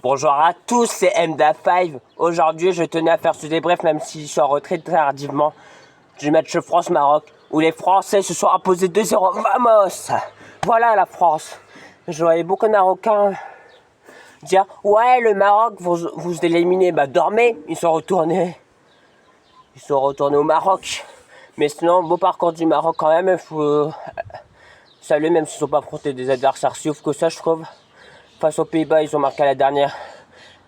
Bonjour à tous, c'est MDA5. Aujourd'hui, je tenais à faire ce débrief, même si je suis en retrait très tardivement, du match France-Maroc, où les Français se sont imposés 2-0. Vamos! Voilà la France. Je voyais beaucoup de Marocains dire « Ouais, le Maroc, vous éliminez. » Bah, dormez. Ils sont retournés au Maroc. Mais sinon, beau parcours du Maroc quand même. Il faut saluer, même s'ils ne sont pas affrontés des adversaires si ouf que ça, je trouve. Face aux Pays-Bas, ils ont marqué à la dernière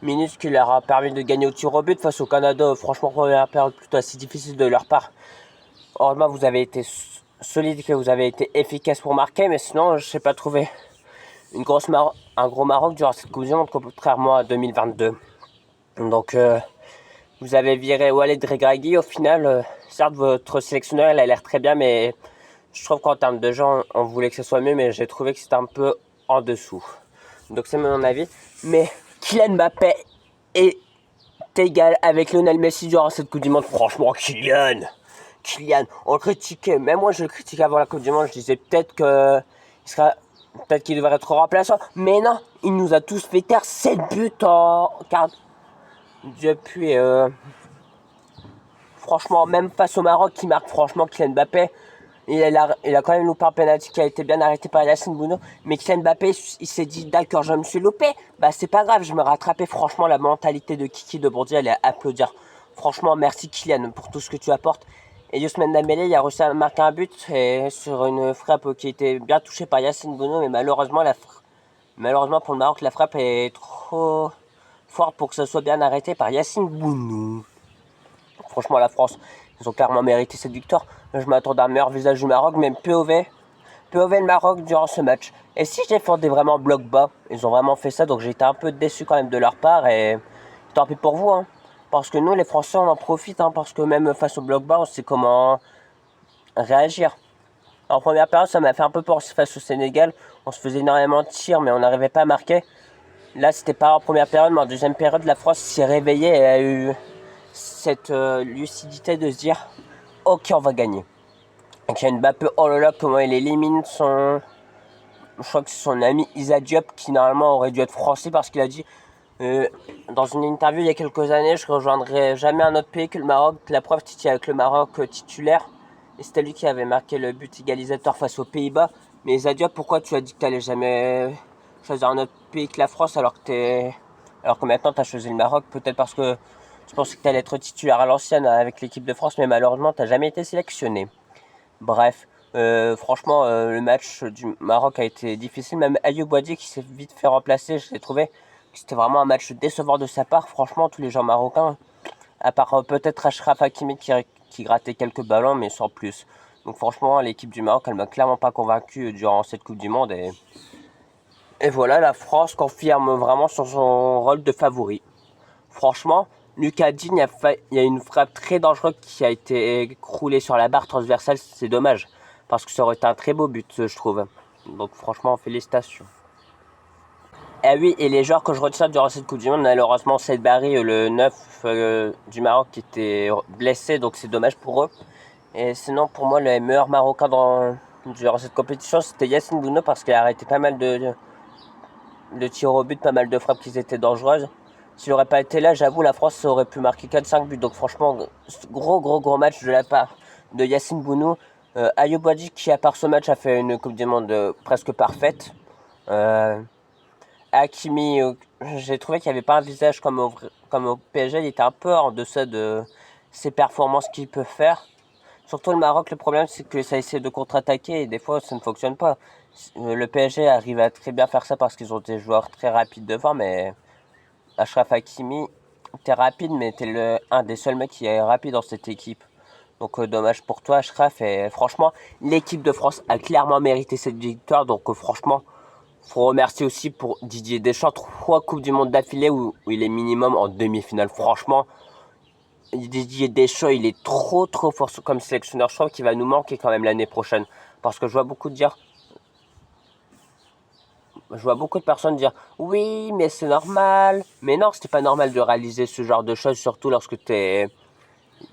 minute, qui leur a permis de gagner au tir au but. Face au Canada, franchement, première période plutôt assez difficile de leur part. Heureusement, vous avez été solide, que vous avez été efficace pour marquer, mais sinon, je n'ai pas trouvé un gros Maroc durant cette Coupe du Monde, contrairement à 2022. Donc, vous avez viré Walid Regragui. Au final, certes, votre sélectionneur, il a l'air très bien, mais je trouve qu'en termes de gens, on voulait que ce soit mieux, mais j'ai trouvé que c'était un peu en dessous. Donc, c'est mon avis. Mais Kylian Mbappé est égal avec Lionel Messi durant cette Coupe du Monde. Franchement, Kylian, on le critiquait. Même moi, je le critiquais avant la Coupe du Monde. Je disais peut-être qu'il devrait être remplaçant. Mais non, il nous a tous fait taire 7 buts en quart. Depuis, franchement, même face au Maroc qui marque, franchement, Kylian Mbappé, il a quand même loupé un penalty qui a été bien arrêté par Yacine Bounou. Mais Kylian Mbappé, il s'est dit, d'accord, je me suis loupé. Bah, c'est pas grave, je me rattrapais. Franchement, la mentalité de Kiki de Bourdieu, elle est à applaudir. Franchement, merci Kylian pour tout ce que tu apportes. Et Ousmane Dembélé, il a réussi à marquer un but et sur une frappe qui était bien touchée par Yacine Bounou. Mais malheureusement, pour le Maroc, la frappe est trop forte pour que ça soit bien arrêté par Yacine Bounou. Franchement, la France, ils ont clairement mérité cette victoire. Je m'attendais à un meilleur visage du Maroc, mais POV le Maroc durant ce match. Et si je défendais vraiment bloc bas, ils ont vraiment fait ça, donc j'ai été un peu déçu quand même de leur part. Et tant pis pour vous, hein. Parce que nous, les Français, on en profite, hein, parce que même face au bloc bas, on sait comment réagir. En première période, ça m'a fait un peu peur face au Sénégal. On se faisait énormément de tirs, mais on n'arrivait pas à marquer. Là, c'était pas en première période, mais en deuxième période, la France s'est réveillée et a eu cette lucidité de se dire « Ok, on va gagner ». Et Kylian Mbappé, oh là là, comment il élimine son... Je crois que c'est son ami Issa Diop, qui normalement aurait dû être français, parce qu'il a dit dans une interview il y a quelques années, je ne rejoindrai jamais un autre pays que le Maroc. La preuve, Titi avec le Maroc titulaire. Et c'était lui qui avait marqué le but égalisateur face aux Pays-Bas. Mais Issa Diop, pourquoi tu as dit que tu n'allais jamais choisir un autre pays que la France alors que maintenant tu as choisi le Maroc? Peut-être parce que tu pensais que tu allais être titulaire à l'ancienne avec l'équipe de France, mais malheureusement tu n'as jamais été sélectionné. Bref, franchement, le match du Maroc a été difficile. Même Ayoub Boadi qui s'est vite fait remplacer, je l'ai trouvé que c'était vraiment un match décevant de sa part. Franchement, tous les joueurs marocains, à part peut-être Achraf Hakimi qui grattait quelques ballons, mais sans plus. Donc franchement, l'équipe du Maroc, elle m'a clairement pas convaincu durant cette Coupe du Monde. Et voilà, la France confirme vraiment sur son rôle de favori. Franchement, Lucas Digne, il y a une frappe très dangereuse qui a été écroulée sur la barre transversale. C'est dommage, parce que ça aurait été un très beau but, je trouve. Donc franchement, félicitations. Et oui, et les joueurs que je retiens durant cette Coupe du Monde, malheureusement, Saïd Barry, le 9 du Maroc, qui était blessé, donc c'est dommage pour eux. Et sinon, pour moi, le meilleur Marocain durant cette compétition, c'était Yacine Bounou, parce qu'il a arrêté pas mal de tirs au but, pas mal de frappes qui étaient dangereuses. S'il n'aurait pas été là, j'avoue, la France aurait pu marquer 4-5 buts. Donc franchement, gros match de la part de Yacine Bounou. Ayoub Boadi, qui à part ce match a fait une Coupe du Monde presque parfaite. Hakimi, j'ai trouvé qu'il n'y avait pas un visage comme au PSG. Il était un peu en deçà de ses performances qu'il peut faire. Surtout le Maroc, le problème c'est que ça essaie de contre-attaquer et des fois ça ne fonctionne pas. Le PSG arrive à très bien faire ça parce qu'ils ont des joueurs très rapides devant, mais Achraf Hakimi, t'es rapide, mais t'es un des seuls mecs qui est rapide dans cette équipe. Donc dommage pour toi, Achraf. Et franchement, l'équipe de France a clairement mérité cette victoire. Donc franchement, faut remercier aussi pour Didier Deschamps. 3 Coupes du Monde d'affilée où il est minimum en demi-finale. Franchement, Didier Deschamps, il est trop fort comme sélectionneur. Je trouve qu'il va nous manquer quand même l'année prochaine. Parce que je vois beaucoup de personnes dire oui, mais c'est normal. Mais non, c'était pas normal de réaliser ce genre de choses, surtout lorsque t'es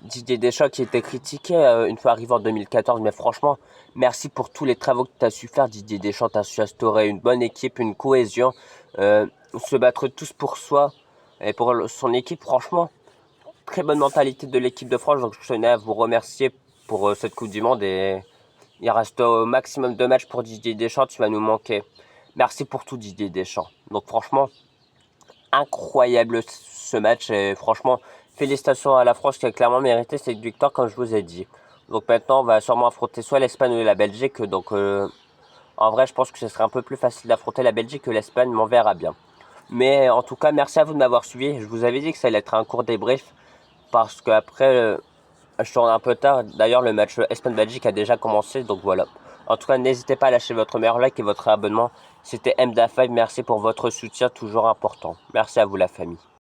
Didier Deschamps qui était critiqué une fois arrivé en 2014. Mais franchement, merci pour tous les travaux que tu as su faire, Didier Deschamps. Tu as su instaurer une bonne équipe, une cohésion. se battre tous pour soi et pour son équipe. Franchement, très bonne mentalité de l'équipe de France. Donc je tenais à vous remercier pour cette Coupe du Monde. Et il reste au maximum de matchs pour Didier Deschamps. Tu vas nous manquer. Merci pour tout, Didier Deschamps. Donc franchement, incroyable ce match. Et franchement, félicitations à la France qui a clairement mérité cette victoire, comme je vous ai dit. Donc maintenant, on va sûrement affronter soit l'Espagne ou la Belgique. Donc en vrai, je pense que ce serait un peu plus facile d'affronter la Belgique que l'Espagne, mais on verra bien. Mais en tout cas, merci à vous de m'avoir suivi. Je vous avais dit que ça allait être un court débrief parce qu'après, je tourne un peu tard. D'ailleurs, le match Espagne-Belgique a déjà commencé, donc voilà. En tout cas, n'hésitez pas à lâcher votre meilleur like et votre abonnement. C'était MDA5. Merci pour votre soutien, toujours important. Merci à vous, la famille.